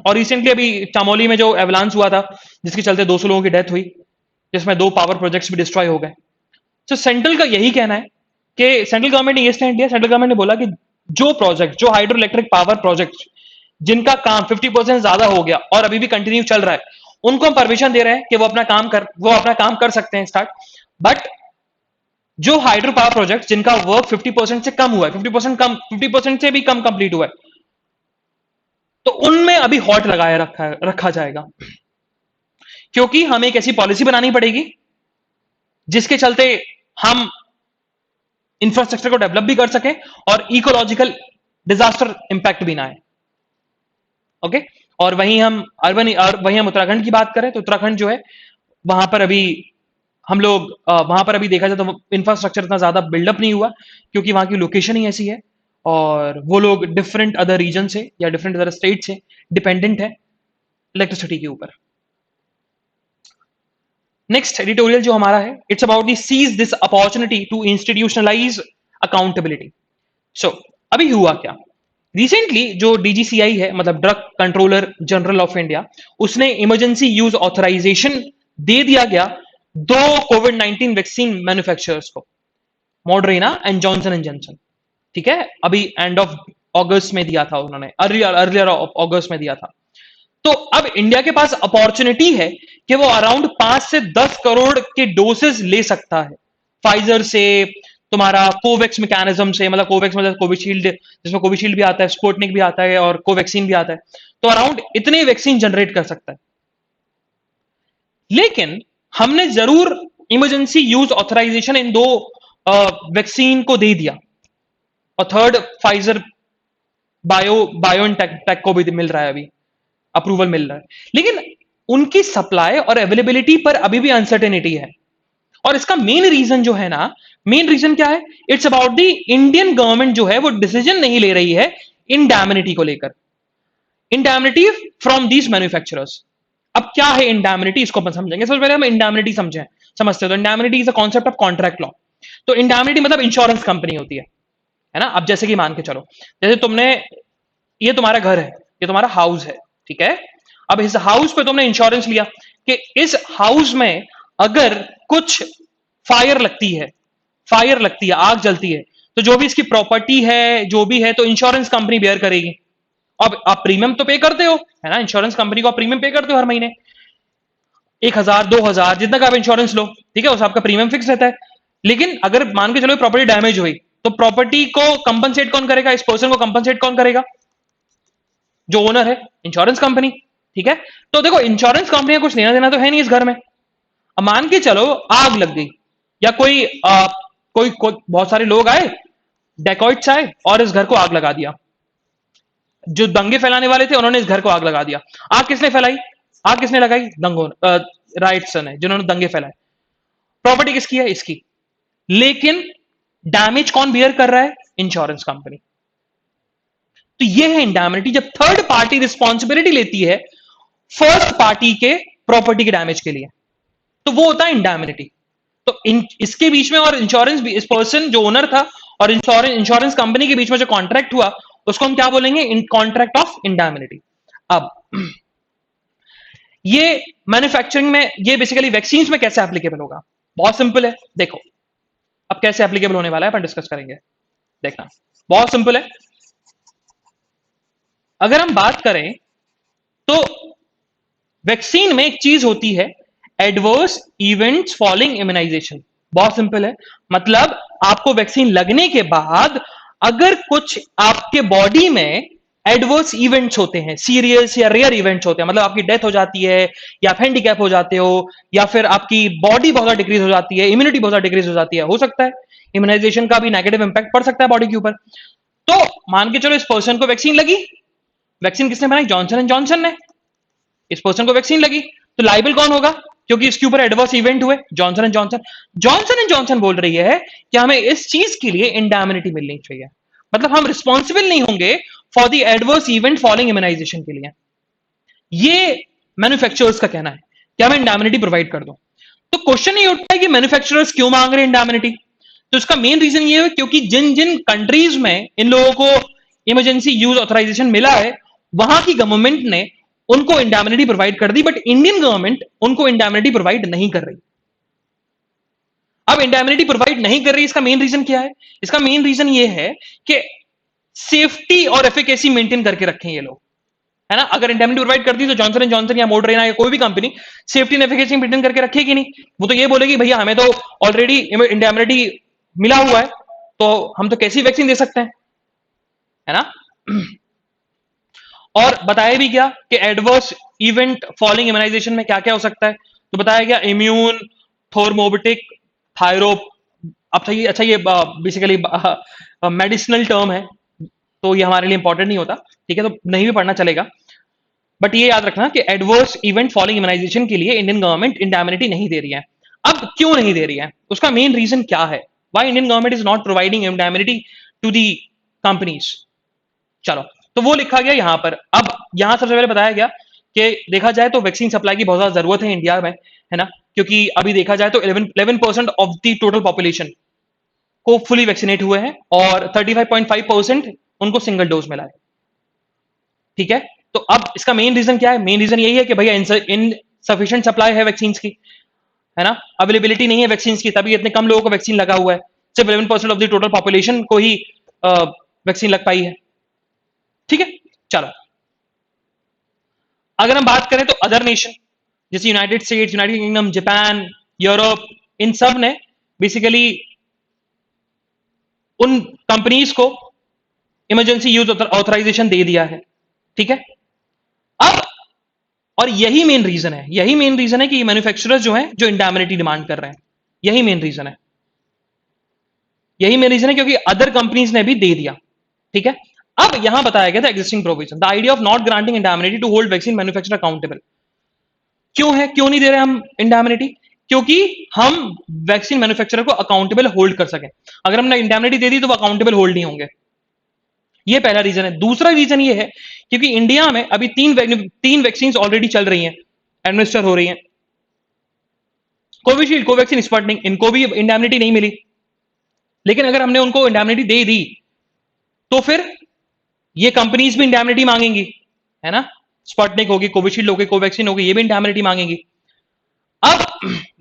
और रिसेंटली अभी चामोली में जो एवलांस हुआ था, जिसके चलते 200 लोगों की डेथ हुई, जिसमें दो पावर प्रोजेक्ट्स भी डिस्ट्रॉय हो गए। सो सेंट्रल का यही कहना है कि सेंट्रल गवर्नमेंट ने ये स्टैंड लिया, सेंट्रल गवर्नमेंट ने बोला कि जो प्रोजेक्ट, जो हाइड्रो इलेक्ट्रिक पावर प्रोजेक्ट जिनका काम 50% ज्यादा हो गया और अभी भी कंटिन्यू चल रहा है, उनको हम परमिशन दे रहे हैं कि वो अपना काम कर सकते हैं स्टार्ट। बट जो हाइड्रो पावर प्रोजेक्ट जिनका वर्क 50% से कम हुआ है, 50% से भी कम कंप्लीट हुआ है, तो उनमें अभी हॉट लगाया रखा जाएगा। क्योंकि हमें एक ऐसी पॉलिसी बनानी पड़ेगी जिसके चलते हम इंफ्रास्ट्रक्चर को डेवलप भी कर सकें और इकोलॉजिकल डिजास्टर इंपैक्ट भी ना आए। ओके। और वहीं हम उत्तराखंड की बात करें तो उत्तराखंड जो है, वहां पर अभी वहां पर अभी देखा जाए तो इंफ्रास्ट्रक्चर इतना ज्यादा बिल्डअप नहीं हुआ, क्योंकि वहां की लोकेशन ही ऐसी है, और वो लोग डिफरेंट अदर रीजन से या डिफरेंट अदर स्टेट से डिपेंडेंट है इलेक्ट्रिसिटी के ऊपर। नेक्स्ट एडिटोरियल जो हमारा है, it's about the seize this opportunity to institutionalise accountability. So अभी हुआ क्या, रिसेंटली जो डीजीसीआई है, मतलब drug controller general of India, उसने इमरजेंसी यूज ऑथराइजेशन दे दिया गया दो कोविड-19 वैक्सीन मैन्युफैक्चरर्स को, Moderna and Johnson and Johnson. ठीक है, अभी एंड ऑफ अगस्त में दिया था उन्होंने, अर्लियर अगस्त में दिया था। तो अब इंडिया के पास अपॉर्चुनिटी है कि वो अराउंड 5 से 10 करोड़ के डोसेस ले सकता है फाइजर से, तुम्हारा कोवैक्स मैकेनिज्म से, मतलब कोवैक्स मतलब कोविशील्ड, जिसमें कोविशील्ड भी आता है, स्पुतनिक भी आता है और कोवैक्सीन भी आता है। तो अराउंड इतने वैक्सीन जनरेट कर सकता है। लेकिन हमने जरूर इमरजेंसी यूज ऑथराइजेशन इन दो वैक्सीन को दे दिया, और थर्ड फाइजर बायोएनटेक को भी मिल रहा है, अभी अप्रूवल मिल रहा है, लेकिन उनकी सप्लाई और अवेलेबिलिटी पर अभी भी अनसर्टेनिटी है। और इसका मेन रीजन जो है ना, मेन रीजन क्या है, it's about the Indian government जो है वो डिसीजन नहीं ले रही है इंडैमिनिटी को लेकर, इंडैमिनिटी फ्रॉम दीज मैन्युफैक्चरर्स। अब क्या है इंडैमिनिटी, इसको अपन समझेंगे। सबसे पहले हम इंडैमिनिटी समझें। समझते हो? तो indemnity is a concept of contract law. तो इंडैमिनिटी मतलब इंश्योरेंस कंपनी होती है ना। अब जैसे कि मान के चलो, जैसे तुमने, ये तुम्हारा घर है, ये तुम्हारा हाउस है, ठीक है। अब इस हाउस पे तुमने इंश्योरेंस लिया कि इस हाउस में अगर कुछ फायर लगती है, फायर लगती है, आग जलती है, तो जो भी इसकी प्रॉपर्टी है, जो भी है, तो इंश्योरेंस कंपनी बेयर करेगी। अब आप प्रीमियम तो पे करते हो, है ना, इंश्योरेंस कंपनी को आप प्रीमियम पे करते हो हर महीने, 1,000 2,000 जितना का आप इंश्योरेंस लो, ठीक है, उस आपका प्रीमियम फिक्स रहता है। लेकिन अगर मान के चलो प्रॉपर्टी डैमेज हुई, तो प्रॉपर्टी को कंपनसेट कौन करेगा, इस पर्सन को कंपनसेट कौन करेगा? जो ओनर है, इंश्योरेंस कंपनी, ठीक है। तो देखो, इंश्योरेंस कंपनी का कुछ लेना देना तो है नहीं इस घर में। अब मान के चलो आग लग गई, या कोई बहुत सारे लोग आए, डेकॉइट्स आए और इस घर को आग लगा दिया। जो दंगे फैलाने वाले थे उन्होंने इस घर को आग लगा दिया। आग किसने फैलाई? आग किसने लगाई? दंगों राइट्स ने, जिन्होंने दंगे फैलाए। प्रॉपर्टी किसकी है? इसकी। लेकिन डैमेज कौन बियर कर रहा है? Insurance company. तो यह है इंडैमिनिटी, जब थर्ड पार्टी रिस्पॉन्सिबिलिटी लेती है फर्स्ट पार्टी के प्रॉपर्टी के डैमेज के लिए, तो वो होता है इंडैमिनिटी। तो इसके बीच में और इंश्योरेंस, इस पर्सन जो ओनर था और इंश्योरेंस कंपनी के बीच में जो कॉन्ट्रैक्ट हुआ, उसको हम क्या बोलेंगे? In contract of indemnity. अब ये मैन्युफैक्चरिंग में, ये बेसिकली वैक्सीन में कैसे एप्लीकेबल होगा? बहुत सिंपल है, देखो। अब कैसे एप्लीकेबल होने वाला है अपन डिस्कस करेंगे, देखना। बहुत सिंपल है। अगर हम बात करें तो वैक्सीन में एक चीज होती है, एडवर्स इवेंट्स फॉलोइंग इम्यूनाइजेशन। बहुत सिंपल है, मतलब आपको वैक्सीन लगने के बाद अगर कुछ आपके बॉडी में एडवर्स इवेंट्स होते हैं, सीरियस या रेयर इवेंट्स होते हैं, मतलब आपकी डेथ हो जाती है, या आप हैंडीकैप हो जाते हो, या फिर आपकी बॉडी बहुत ज्यादा डिक्रीज हो जाती है, इम्यूनिटी बहुत ज्यादा डिक्रीज हो जाती है, हो सकता है इम्यूनाइजेशन का भी नेगेटिव इंपैक्ट पड़ सकता है बॉडी के ऊपर। तो मान के चलो इस पर्सन को वैक्सीन लगी। वैक्सीन किसने बनाई? जॉनसन एंड जॉनसन ने। इस पर्सन को वैक्सीन लगी, तो लाइबल कौन होगा? क्योंकि इसके ऊपर एडवर्स इवेंट हुए, Johnson and Johnson. Johnson and Johnson बोल रही है कि हमें इस चीज के लिए इंडैमिनिटी मिलनी चाहिए, मतलब हम रिस्पॉन्सिबल नहीं होंगे for the adverse event following immunisation के लिए। ये मैन्युफैक्चरर्स का कहना है कि हमें इंडैमिनिटी प्रोवाइड कर दो। तो क्वेश्चन ये उठता है कि मैन्युफैक्चरर्स क्यों मांग रहे हैं इंडैमिनिटी? तो इसका मेन रीजन ये है क्योंकि जिन जिन कंट्रीज में इन लोगों को इमरजेंसी यूज ऑथराइजेशन मिला है, वहां की गवर्नमेंट ने उनको इंडैमिनिटी प्रोवाइड कर दी, बट इंडियन गवर्नमेंट उनको इंडैमिनिटी प्रोवाइड नहीं कर रही। अब इंडैमिनिटी प्रोवाइड नहीं कर रही, इसका मेन रीजन क्या है? इसका मेन रीजन ये है कि सेफ्टी और एफिकेसी मेंटेन करके रखें ये लोग, है ना। अगर इंडैमिनिटी प्रोवाइड करती तो जॉनसन एंड जॉनसन या मोडरेना या कोई भी company safety and efficacy maintain करके रखेगी नहीं। वो तो ये बोलेगी भैया हमें तो ऑलरेडी इंडैमिनिटी मिला हुआ है, तो हम तो कैसी वैक्सीन दे सकते हैं, है ना। और बताया भी गया कि एडवर्स इवेंट फॉलोइंग इम्यूनाइजेशन में क्या क्या हो सकता है। तो बताया गया इम्यून, थोर्मोबिटिक, थायरो। अब सही, अच्छा ये बेसिकली मेडिसिनल टर्म है, तो ये हमारे लिए इंपॉर्टेंट नहीं होता, ठीक है, तो नहीं भी पढ़ना चलेगा। बट ये याद रखना कि एडवर्स इवेंट फॉलोइंग इम्यूनाइजेशन के लिए इंडियन गवर्नमेंट इंडैमिनिटी नहीं दे रही है। अब क्यों नहीं दे रही है, उसका मेन रीजन क्या है? Why Indian government is not providing indemnity to the companies? चलो, तो वो लिखा गया यहां पर। अब यहां सबसे पहले बताया गया कि देखा जाए तो वैक्सीन सप्लाई की बहुत ज्यादा जरूरत है इंडिया में, है ना, क्योंकि अभी देखा जाए तो 11% ऑफ द टोटल पॉपुलेशन को फुली वैक्सीनेट हुए हैं और 35.5% उनको सिंगल डोज मिला है, ठीक है। तो अब इसका मेन रीजन क्या है? मेन रीजन यही है कि भैया इनसफिशिएंट सप्लाई है वैक्सीन की, है ना, अवेलेबिलिटी नहीं है वैक्सीन की, तभी इतने कम लोगों को वैक्सीन लगा हुआ है। सिर्फ 11% ऑफ द टोटल पॉपुलेशन को ही वैक्सीन लग पाई है, ठीक है। चलो, अगर हम बात करें तो अदर नेशन जैसे United States, United Kingdom, Japan, Europe, इन सब ने बेसिकली उन कंपनीज को इमरजेंसी यूज ऑथराइजेशन दे दिया है, ठीक है। अब और यही मेन रीजन है, यही मेन रीजन है कि मैन्युफैक्चरर्स जो हैं जो इंडैमिनिटी डिमांड कर रहे हैं, यही मेन रीजन है, यही मेन रीजन है, क्योंकि अदर कंपनीज ने भी दे दिया, ठीक है। अब यहां बताया गया था existing provision, the idea of not granting indemnity to hold vaccine manufacturer accountable. क्यों है, क्यों नहीं दे रहे हम इंडैमिनिटी? क्योंकि हम वैक्सीन मैन्युफैक्चरर को अकाउंटेबल होल्ड कर सकें। अगर हमने इंडैमिनिटी दे दी तो वो अकाउंटेबल होल्ड नहीं होंगे, ये पहला रीजन है। दूसरा रीजन ये है क्योंकि इंडिया में अभी तीन वैक्सीन ऑलरेडी चल रही हैं, एडमिनिस्टर हो रही हैं। कोविशील्ड, कोवैक्सीन, स्पुतनिक, इनको भी इंडेमनिटी नहीं मिली, लेकिन अगर हमने उनको इंडेमनिटी दे दी तो फिर ये कंपनीज भी इंडेमनिटी मांगेंगी, है ना। स्पुतनिक होगी, कोविशील्ड होगी, कोवैक्सीन होगी, ये भी इंडेमनिटी मांगेंगी। अब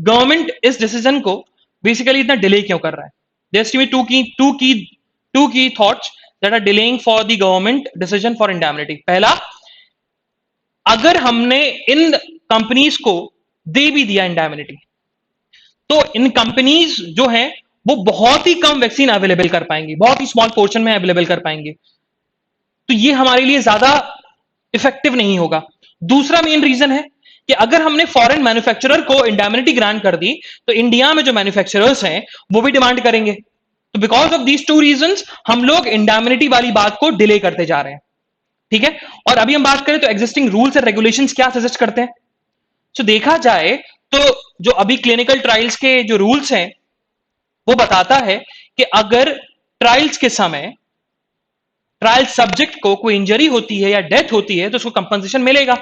गवर्नमेंट इस डिसीजन को बेसिकली इतना डिले क्यों कर रहा है? There to be two key thoughts that are delaying for the government decision for indemnity. पहला, अगर हमने इन कंपनीज को दे भी दिया इंडेमनिटी तो इन कंपनीज जो हैं वो बहुत ही कम वैक्सीन अवेलेबल कर पाएंगी, बहुत ही स्मॉल पोर्शन में अवेलेबल कर पाएंगे, तो ये हमारे लिए ज्यादा इफेक्टिव नहीं होगा। दूसरा मेन रीजन है कि अगर हमने फॉरेन मैन्युफैक्चरर को इंडेमनिटी ग्रांट कर दी तो इंडिया में जो मैन्युफैक्चरर्स हैं वो भी डिमांड करेंगे। तो because of these two reasons हम लोग इंडेमनिटी वाली बात को डिले करते जा रहे हैं, ठीक है। और अभी हम बात करें तो एग्जिस्टिंग रूल्स एंड रेगुलेशंस क्या सजेस्ट करते हैं। तो देखा जाए तो जो अभी क्लिनिकल ट्रायल्स के जो रूल्स हैं वो बताता है कि अगर ट्रायल्स के समय ट्रायल सब्जेक्ट को कोई इंजरी होती है या डेथ होती है तो उसको कंपनसेशन मिलेगा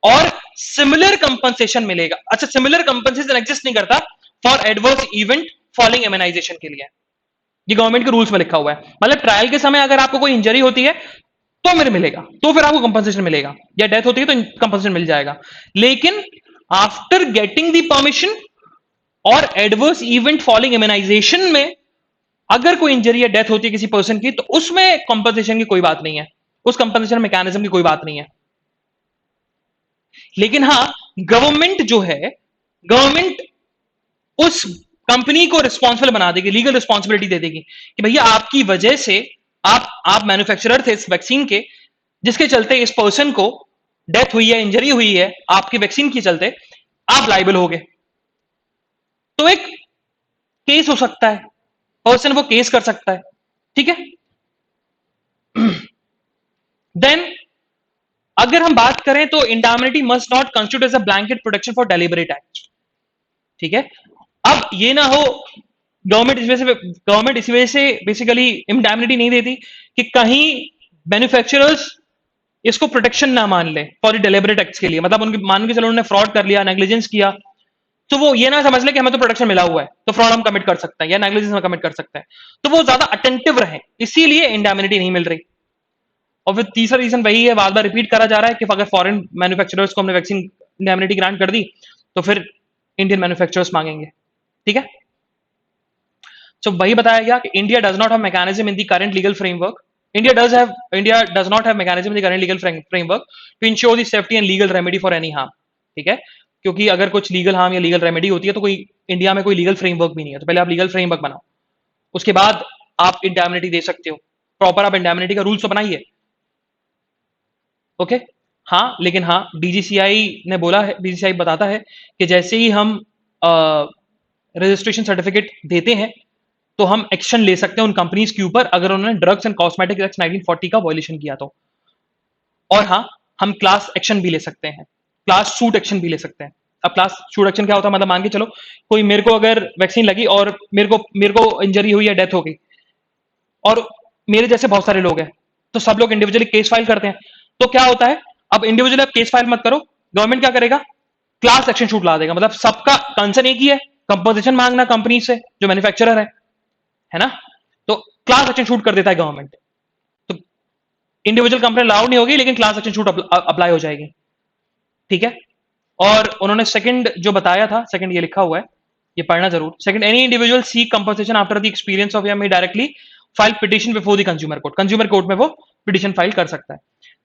और सिमिलर कंपनसेशन मिलेगा। अच्छा, सिमिलर कंपनसेशन एग्जिस्ट नहीं करता for adverse event following immunisation के लिए, ये गवर्नमेंट के रूल्स में लिखा हुआ है। मतलब ट्रायल के समय अगर आपको कोई इंजरी होती है तो मेरे मिलेगा, तो फिर आपको कंपनसेशन मिलेगा, या डेथ होती है तो कंपनसेशन मिल जाएगा। लेकिन आफ्टर गेटिंग द परमिशन और एडवर्स इवेंट फॉलोइंग इम्यूनाइजेशन में अगर कोई इंजरी या डेथ होती है किसी पर्सन की तो उसमें कंपनसेशन की कोई बात नहीं है, उस कंपनसेशन मैकेनिज्म की कोई बात नहीं है। लेकिन हां, गवर्नमेंट जो है, गवर्नमेंट उस कंपनी को रिस्पॉन्सिबल बना देगी, लीगल रिस्पॉन्सिबिलिटी दे देगी कि भैया आपकी वजह से आप मैन्युफैक्चरर थे इस वैक्सीन के, जिसके चलते इस पर्सन को डेथ हुई है, इंजरी हुई है आपकी वैक्सीन के चलते, आप लाइबल हो गए। तो एक केस हो सकता है, पर्सन वो केस कर सकता है, ठीक है। देन अगर हम बात करें तो indemnity must not constitute as a blanket protection for deliberate act, ठीक है। अब ये ना हो गवर्नमेंट इस वजह से बेसिकली इंडेमनिटी नहीं देती कि कहीं मैन्युफैक्चरर्स इसको प्रोटेक्शन ना मान ले फॉर डेलिबरेट एक्ट्स के लिए, मतलब उनकी मान के चलो उन्होंने फ्रॉड कर लिया, नेग्लिजेंस किया, तो वो ये ना समझ ले कि हमें तो प्रोटेक्शन मिला हुआ है तो फ्रॉड हम कमिट कर सकते हैं या नेग्लिजेंस हम कमिट कर सकते हैं, तो वो ज्यादा अटेंटिव रहे, इसीलिए इंडेमनिटी नहीं मिल रही। और फिर तीसरा रीजन वही है, बार बार रिपीट करा जा रहा है कि अगर फॉरेन मैन्युफैक्चरर्स को हमने वैक्सीन इंडेमनिटी ग्रांट कर दी तो फिर इंडियन मैन्युफैक्चरर्स मांगेंगे, ठीक है। सो वही बताया गया कि India does not have mechanism in the current legal framework, India does not have mechanism in the current legal framework to ensure the safety and legal remedy for any harm, ठीक है। क्योंकि अगर कुछ लीगल हार्म या legal remedy होती है तो कोई इंडिया में कोई लीगल फ्रेमवर्क भी नहीं है, तो पहले आप लीगल फ्रेमवर्क बनाओ, उसके बाद आप इंडेमनिटी दे सकते हो, प्रॉपर आप इंडेमनिटी का रूल्स तो बनाइए, ओके। हाँ, लेकिन हाँ, डीजीसीआई ने बोला है, डीजीसीआई बताता है कि जैसे ही हम रजिस्ट्रेशन सर्टिफिकेट देते हैं तो हम एक्शन ले सकते हैं उन कंपनीज के ऊपर अगर उन्होंने ड्रग्स एंड कॉस्मेटिक एक्ट 1940 का वायलेशन किया तो। और हाँ, हम क्लास एक्शन भी ले सकते हैं, क्लास शूट एक्शन भी ले सकते हैं। अब क्लास शूट एक्शन क्या होता है, मतलब मान के चलो कोई मेरे को अगर वैक्सीन लगी और मेरे को इंजरी हुई या डेथ हो गई और मेरे जैसे बहुत सारे लोग हैं, तो सब लोग इंडिविजुअली केस फाइल करते हैं, तो क्या होता है, अब इंडिविजुअली आप केस फाइल मत करो, गवर्नमेंट क्या करेगा, क्लास एक्शन शूट ला देगा, मतलब सबका कंसर्न एक ही है, कंपोजिशन मांगना कंपनी से जो मैन्युफैक्चरर है ना, तो क्लास एक्शन शूट कर देता है गवर्नमेंट, तो इंडिविजुअल कंप्लेंट अलाउड नहीं होगी लेकिन क्लास एक्शन शूट अप्लाई हो जाएगी, ठीक है। और उन्होंने सेकंड जो बताया था, सेकंड ये लिखा हुआ है, ये पढ़ना जरूर, second any individual seek compensation after the experience of या may directly file petition before the consumer court में वो पिटिशन फाइल कर सकता है।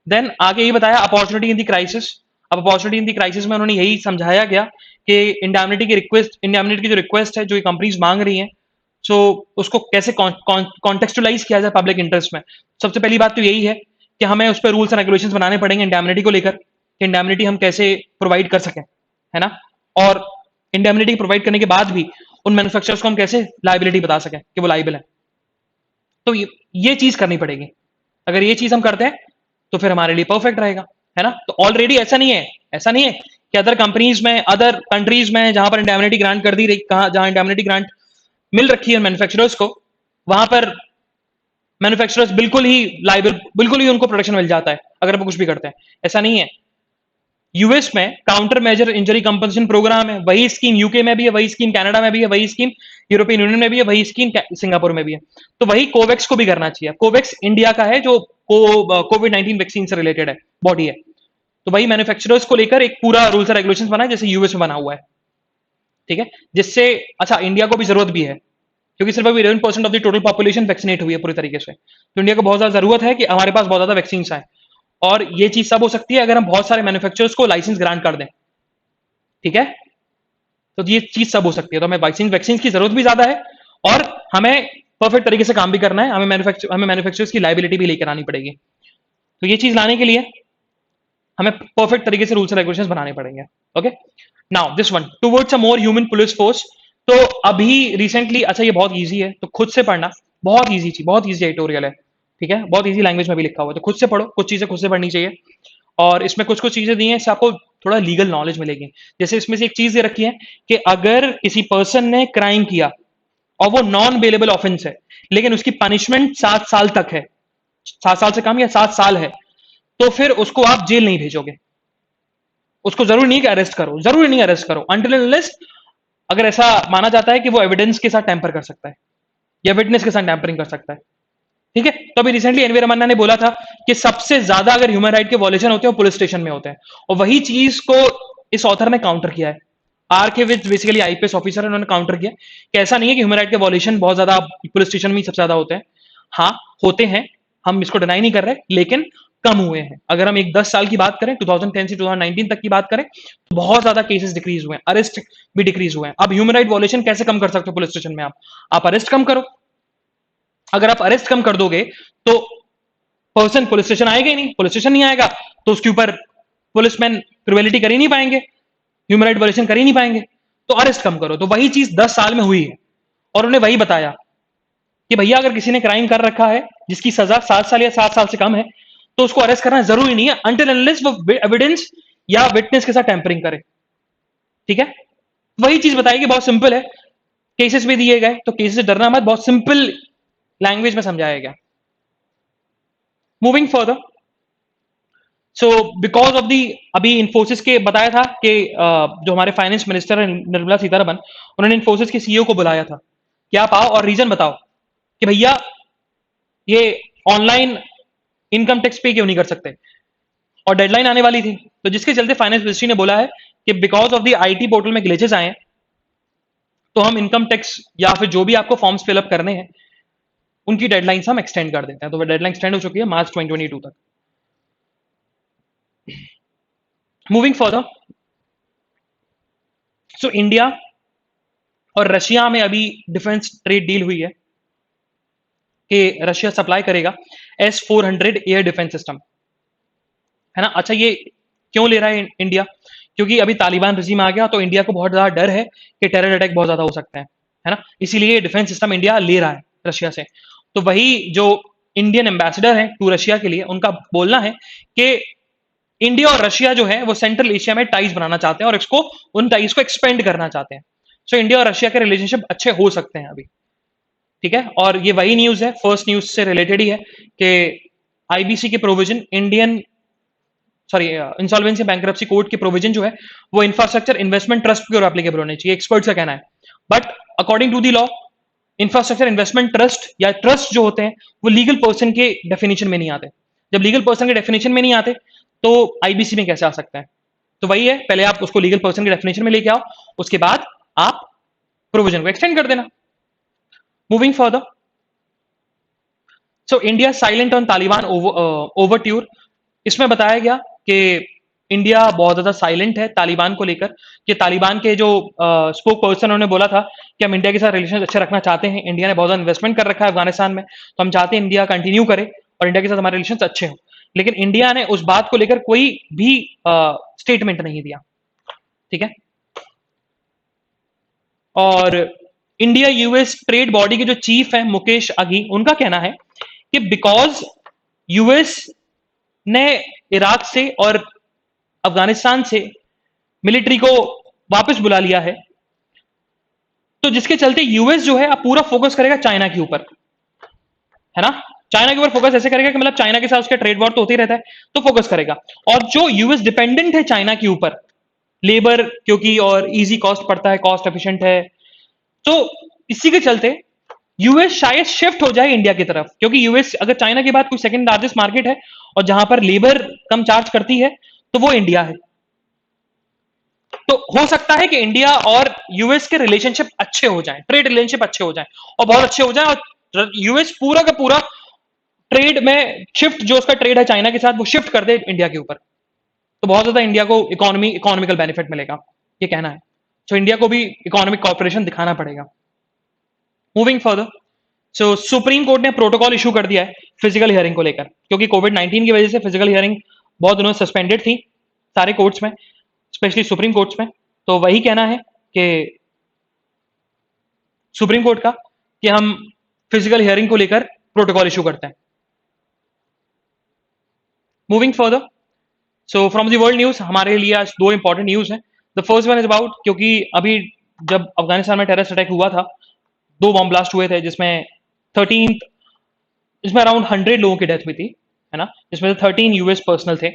देन आगे ये बताया अपॉर्चुनिटी इन द क्राइसिस। अब अपॉर्चुनिटी इन द क्राइसिस में उन्होंने यही समझाया गया कि इंडेमनिटी की जो रिक्वेस्ट है जो ये कंपनीज मांग रही हैं, सो उसको कैसे कॉन्टेक्चुअलाइज किया जाए पब्लिक इंटरेस्ट में। सबसे पहली बात तो यही है कि हमें उस पर रूल्स एंड रेगुलेशंस बनाने पड़ेंगे इंडेमनिटी को लेकर, कि इंडेमनिटी हम कैसे प्रोवाइड कर सकें, है ना। और इंडेमनिटी प्रोवाइड करने के बाद भी उन मैन्युफैक्चरर्स को हम कैसे लाइबिलिटी बता सकें कि वो लाइबल है, तो ये चीज करनी पड़ेगी। अगर ये चीज हम करते हैं तो फिर हमारे लिए परफेक्ट रहेगा, है ना। तो ऑलरेडी ऐसा नहीं है कि अदर कंपनीज में, अदर कंट्रीज में जहां पर इंडेमनिटी ग्रांट कर दी रही, जहां इंडेमनिटी ग्रांट मिल रखी है मैन्युफैक्चरर्स को, वहां पर मैन्युफैक्चरर्स बिल्कुल ही लाइबल, बिल्कुल ही उनको प्रोटेक्शन मिल जाता है अगर वो कुछ भी करते हैं, ऐसा नहीं है। यूएस में counter measure injury compensation programme है, वही स्कीम यूके में भी है, वही स्कीम कनाडा में भी है, वही स्कीम यूरोपियन यूनियन में भी है, वही स्कीम सिंगापुर में भी है। तो वही कोवैक्स को भी करना चाहिए। कोवैक्स इंडिया का है, जो कोविड 19 वैक्सीन से रिलेटेड है, बॉडी है। तो वही मैन्युफैक्चरर्स को लेकर एक पूरा रूल्स एंड रेगुलेशन बना है, जैसे यूएस में बना हुआ है। ठीक है, जिससे अच्छा इंडिया को भी जरूरत भी है, क्योंकि सिर्फ अभी 11% of the total population vaccinate हुई है पूरी तरीके से। तो इंडिया को बहुत ज्यादा जरूरत है कि हमारे पास बहुत ज्यादा वैक्सीन आए। और ये चीज सब हो सकती है अगर हम बहुत सारे मैन्युफैक्चरर्स को लाइसेंस ग्रांट कर दें। ठीक है, तो ये चीज सब हो सकती है। तो हमें वैक्सीन वैक्सीन की जरूरत भी ज्यादा है, और हमें परफेक्ट तरीके से काम भी करना है। हमें मैन्युफैक्चरर्स की लाइबिलिटी भी लेकर आनी पड़ेगी। तो ये चीज लाने के लिए हमें परफेक्ट तरीके से रूल्स एंड रेगुलेशंस बनाने पड़ेंगे। Okay, now this one towards a more human police force. तो अभी रिसेंटली, अच्छा ये बहुत इजी है तो खुद से पढ़ना, बहुत इजी चीज, बहुत इजी एडिटोरियल है। ठीक है, बहुत इजी लैंग्वेज में भी लिखा हुआ है, तो खुद से पढ़ो, कुछ चीजें खुद से पढ़नी चाहिए। और इसमें कुछ कुछ चीजें दी हैं, इससे आपको थोड़ा लीगल नॉलेज मिलेगी। जैसे इसमें से एक चीज ये रखी है कि अगर किसी पर्सन ने क्राइम किया और वो नॉन बेलेबल ऑफेंस है, लेकिन उसकी पनिशमेंट 7 साल तक है, 7 साल से कम या 7 साल है, तो फिर उसको आप जेल नहीं भेजोगे। उसको जरूरी नहीं कि अरेस्ट करो, जरूरी नहीं अरेस्ट करो, अनटिल अनलेस अगर ऐसा माना जाता है कि वो एविडेंस के साथ टैंपर कर सकता है या विटनेस के साथ टैंपरिंग कर सकता है। ठीक है, तो अभी रिसेंटली एनवी रमन्ना ने बोला था कि सबसे ज्यादा अगर ह्यूमन राइट के वॉलेशन होते हैं वो पुलिस स्टेशन में होते हैं, और वही चीज को इस ऑथर ने काउंटर किया है। आर के विज बेसिकली आईपीएस ऑफिसर है, उन्होंने काउंटर किया कि ऐसा नहीं है कि ह्यूमन राइट के वॉलेशन बहुत ज्यादा पुलिस स्टेशन में ही सबसे ज्यादा होते हैं। हाँ, होते हैं, हम इसको डिनाई नहीं कर रहे, लेकिन कम हुए हैं। अगर हम एक 10 साल की बात करें, 2010 से 2019 तक की बात करें, तो बहुत ज्यादा केसेस डिक्रीज हुए हैं, अरेस्ट भी डिक्रीज हुए हैं। अब ह्यूमन राइट वॉलेशन कैसे कम कर सकते हो पुलिस स्टेशन में? आप अरेस्ट कम करो। अगर आप अरेस्ट कम कर दोगे तो पर्सन पुलिस स्टेशन आएगा ही नहीं, पुलिस स्टेशन नहीं आएगा तो उसके ऊपर पुलिसमैन क्रुएलिटी कर ही नहीं पाएंगे, ह्यूमन राइट वायलेशन कर ही नहीं पाएंगे। तो अरेस्ट कम करो। तो वही चीज 10 साल में हुई है, और उन्हें वही बताया कि भैया अगर किसी ने क्राइम कर रखा है जिसकी सजा 7 साल या 7 साल से कम है, तो उसको अरेस्ट करना जरूरी नहीं है अनटिल अनलेस वो एविडेंस या विटनेस के साथ टैंपरिंग करे। ठीक है, वही चीज बताई कि बहुत सिंपल है, केसेस भी दिए गए, तो केसेस से डरना मत, बहुत सिंपल लैंग्वेज में समझाया गया। Moving further, so because of the, अभी इन्फोसिस के बताया था कि जो हमारे फाइनेंस मिनिस्टर है निर्मला सीतारमन, उन्होंने इन्फोसिस के सीईओ को बुलाया था कि आप आओ और रीजन बताओ कि भैया ये ऑनलाइन इनकम टैक्स पे क्यों नहीं कर सकते। और डेडलाइन आने वाली थी, तो जिसके चलते फाइनेंस मिनिस्ट्री ने बोला है कि because of the IT portal में ग्लिचेस आए हैं, तो हम इनकम टैक्स या फिर जो भी आपको फॉर्म्स फिलअप करने हैं उनकी डेडलाइंस हम एक्सटेंड कर देते हैं। तो वो डेडलाइन एक्सटेंड हो चुकी है मार्च 2022 तक। मूविंग फर्दर, सो इंडिया और रशिया में अभी डिफेंस ट्रेड डील हुई है कि रशिया सप्लाई करेगा S-400 एयर डिफेंस सिस्टम, है ना। अच्छा, ये क्यों ले रहा है इंडिया? क्योंकि अभी तालिबान रजीम आ गया, तो इंडिया को बहुत ज्यादा डर है कि टेरर अटैक बहुत ज्यादा हो सकते हैं, है ना। इसीलिए डिफेंस सिस्टम इंडिया ले रहा है रशिया से। तो वही जो इंडियन एम्बेसडर है टू रशिया के लिए, उनका बोलना है कि इंडिया और रशिया जो है वो सेंट्रल एशिया में टाइज बनाना चाहते हैं और इसको, उन टाइज को एक्सपेंड करना चाहते हैं। सो इंडिया और रशिया के रिलेशनशिप अच्छे हो सकते हैं अभी। ठीक है, और ये वही न्यूज है, फर्स्ट न्यूज से रिलेटेड ही है कि आईबीसी के provision, Indian sorry insolvency bankruptcy code के प्रोविजन जो है वो इंफ्रास्ट्रक्चर इन्वेस्टमेंट ट्रस्ट के एप्लीकेबल होने चाहिए, एक्सपर्ट्स का कहना है। But according to the law, infrastructure investment trust या ट्रस्ट जो होते हैं वो लीगल पर्सन के डेफिनेशन में नहीं आते। जब लीगल पर्सन के डेफिनेशन में नहीं आते तो आईबीसी में कैसे आ सकता है? तो वही है, पहले आप उसको लीगल पर्सन के डेफिनेशन में लेके आओ, उसके बाद आप प्रोविजन को एक्सटेंड कर देना। Moving further, so India silent on Taliban overture. इसमें बताया गया कि इंडिया बहुत ज्यादा साइलेंट है तालिबान को लेकर, कि तालिबान के जो स्पोक पर्सन उन्होंने बोला था कि हम इंडिया के साथ रिलेशन अच्छे रखना चाहते हैं, इंडिया ने बहुत ज्यादा इन्वेस्टमेंट कर रखा है अफगानिस्तान में, तो हम चाहते हैं इंडिया कंटिन्यू करे और इंडिया के साथ हमारे रिलेशन अच्छे हों। लेकिन इंडिया ने उस बात को लेकर कोई भी स्टेटमेंट नहीं दिया। ठीक है, और इंडिया यूएस ट्रेड बॉडी के जो चीफ है मुकेश अगी, उनका कहना है कि बिकॉज यूएस ने इराक से और अफगानिस्तान से मिलिट्री को वापस बुला लिया है, तो जिसके चलते यूएस जो है अब पूरा फोकस करेगा चाइना के ऊपर, है ना। चाइना के ऊपर फोकस ऐसे करेगा कि मतलब चाइना के साथ उसका ट्रेड वॉर तो होते ही रहता है, तो फोकस करेगा। और जो यूएस डिपेंडेंट है चाइना के ऊपर, लेबर क्योंकि और इजी कॉस्ट पड़ता है, कॉस्ट एफिशिएंट है, तो इसी के चलते यूएस शायद शिफ्ट हो जाए इंडिया की तरफ, क्योंकि यूएस अगर चाइना के बाद कोई सेकंड लार्जेस्ट मार्केट है और जहां पर लेबर कम चार्ज करती है तो वो इंडिया है। तो हो सकता है कि इंडिया और यूएस के रिलेशनशिप अच्छे हो जाएं, ट्रेड रिलेशनशिप अच्छे हो जाएं और बहुत अच्छे हो जाएं, और यूएस पूरा का पूरा ट्रेड में शिफ्ट, जो उसका ट्रेड है चाइना के साथ, वो शिफ्ट कर दे इंडिया के ऊपर। तो बहुत ज्यादा इंडिया को इकोनॉमिकल बेनिफिट मिलेगा, ये कहना है। तो इंडिया को भी इकोनॉमिक कॉर्पोरेशन दिखाना पड़ेगा। मूविंग फर्दर, सो सुप्रीम कोर्ट ने प्रोटोकॉल इशू कर दिया है फिजिकल हियरिंग को लेकर, क्योंकि कोविड-19 की वजह से फिजिकल हियरिंग बहुत दिनों सस्पेंडेड थी सारे कोर्ट्स में, स्पेशली सुप्रीम कोर्ट्स में। तो वही कहना है कि सुप्रीम कोर्ट का कि हम फिजिकल हियरिंग को लेकर प्रोटोकॉल इशू करते हैं। Moving further, so from the world news हमारे लिए आज दो इंपॉर्टेंट न्यूज हैं। The first one is about, क्योंकि अभी जब अफगानिस्तान में टेररिस्ट अटैक हुआ था, दो बॉम्ब ब्लास्ट हुए थे, जिसमें 13, जिसमें अराउंड 100 लोगों की डेथ हुई थी, है ना, जिसमें से 13 यूएस पर्सनल थे।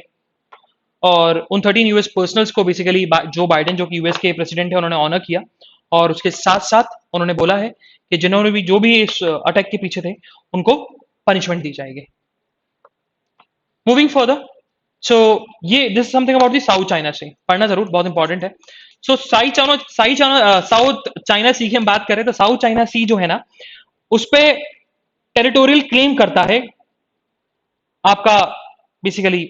और उन 13 यूएस पर्सनल्स को बेसिकली जो बाइडेन, जो कि यूएस के प्रेसिडेंट है, उन्होंने ऑनर किया। और उसके साथ साथ उन्होंने बोला है कि जिन्होंने भी, जो भी इस अटैक के पीछे थे, उनको पनिशमेंट दी जाएगी। मूविंग फर्दर, सो ये this something about the South China Sea, पढ़ना जरूर, बहुत इंपॉर्टेंट है। सो साउथ चाइना सी की हम बात करें तो साउथ चाइना सी जो है ना, उस पे टेरिटोरियल क्लेम करता है आपका बेसिकली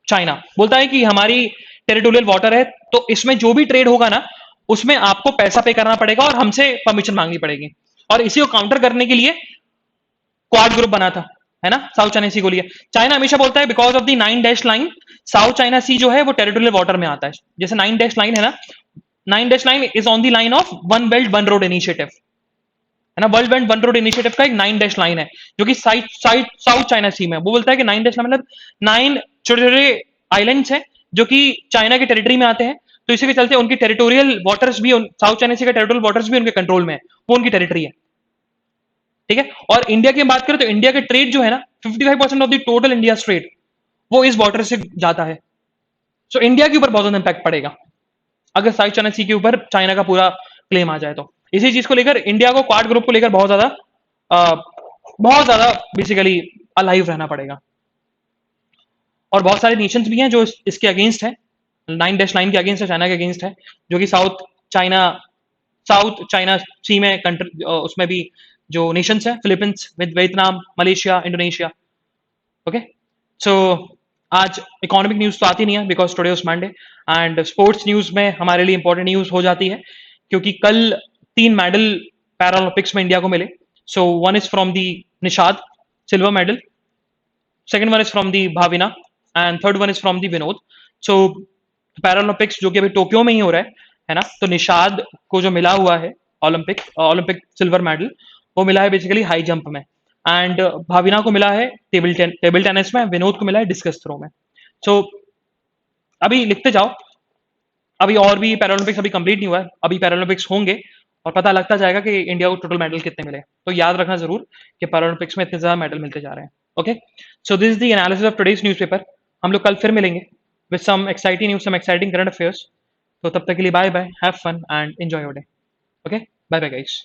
चाइना। बोलता है कि हमारी टेरिटोरियल वाटर है, तो इसमें जो भी ट्रेड होगा ना, उसमें आपको पैसा पे करना पड़ेगा और हमसे परमिशन मांगनी पड़ेगी। और इसी को काउंटर करने के लिए क्वाड ग्रुप बना था, है ना, साउथ चाइना सी को लिए। चाइना हमेशा बोलता है because of the 9 dash line, South China Sea जो है वो टेरिटोरियल वाटर में आता है। जैसे 9 डैश लाइन है ना, 9 dash line is on the line of one belt one road initiative, है ना। World bank one road initiative का एक 9 डैश लाइन है जो कि साउथ चाइना सी में। वो बोलता है कि 9 डैश लाइन मतलब 9 छोटे छोटे आइलैंड्स हैं जो कि चाइना के टेरिटरी में आते हैं। तो इसी के चलते उनकी टेरिटोरियल वाटर्स भी, साउथ चाइना सी का टेरिटोरियल वाटर्स भी उनके कंट्रोल में है, वो उनकी टेरिटरी है, ठीक है। और इंडिया की बात करें तो इंडिया के ट्रेड जो है ना, 55% of the total India trade वो इस वाटर से जाता है। सो इंडिया के ऊपर बहुत ज्यादा इंपैक्ट पड़ेगा अगर साउथ चाइना सी के ऊपर चाइना का पूरा क्लेम आ जाए। तो इसी चीज को लेकर इंडिया को क्वाड ग्रुप को लेकर बहुत ज्यादा बेसिकली अलाइव रहना पड़ेगा। और बहुत सारे नेशंस भी हैं जो इसके अगेंस्ट है, 9 डैश लाइन के अगेंस्ट है, चाइना के अगेंस्ट है, जो कि चाइना साउथ चाइना सी में कंट्री, उसमें भी जो नेशंस हैं, Philippines, Vietnam, Malaysia, Indonesia. Okay, so आज इकोनॉमिक न्यूज तो आती नहीं है because today was Monday. And sports news में हमारे लिए इंपॉर्टेंट न्यूज हो जाती है, क्योंकि कल 3 मेडल पैरालंपिक्स में इंडिया को मिले। So one is from the Nishad, silver medal, second one is from the Bhavina, and third one is from the Vinod. So Paralympics जो कि अभी टोक्यो में ही हो रहा है ना, तो निषाद को जो मिला हुआ है ओलंपिक सिल्वर मेडल, वो मिला है बेसिकली हाई जंप में। एंड भाविना को मिला है टेबल टेनिस में, विनोद को मिला है डिस्कस थ्रो में। सो अभी लिखते जाओ, अभी और भी पैरालंपिक्स अभी कंप्लीट नहीं हुआ है, अभी पैरालंपिक्स होंगे और पता लगता जाएगा कि इंडिया को टोटल मेडल कितने मिले। तो याद रखना जरूर कि पैरालंपिक्स में इतने ज्यादा मेडल मिलते जा रहे हैं। Okay, so this is the analysis of today's newspaper. हम लोग कल फिर मिलेंगे with some exciting news, some exciting current affairs. तो तब तक के लिए bye bye, have fun and enjoy your day. Okay, bye bye guys.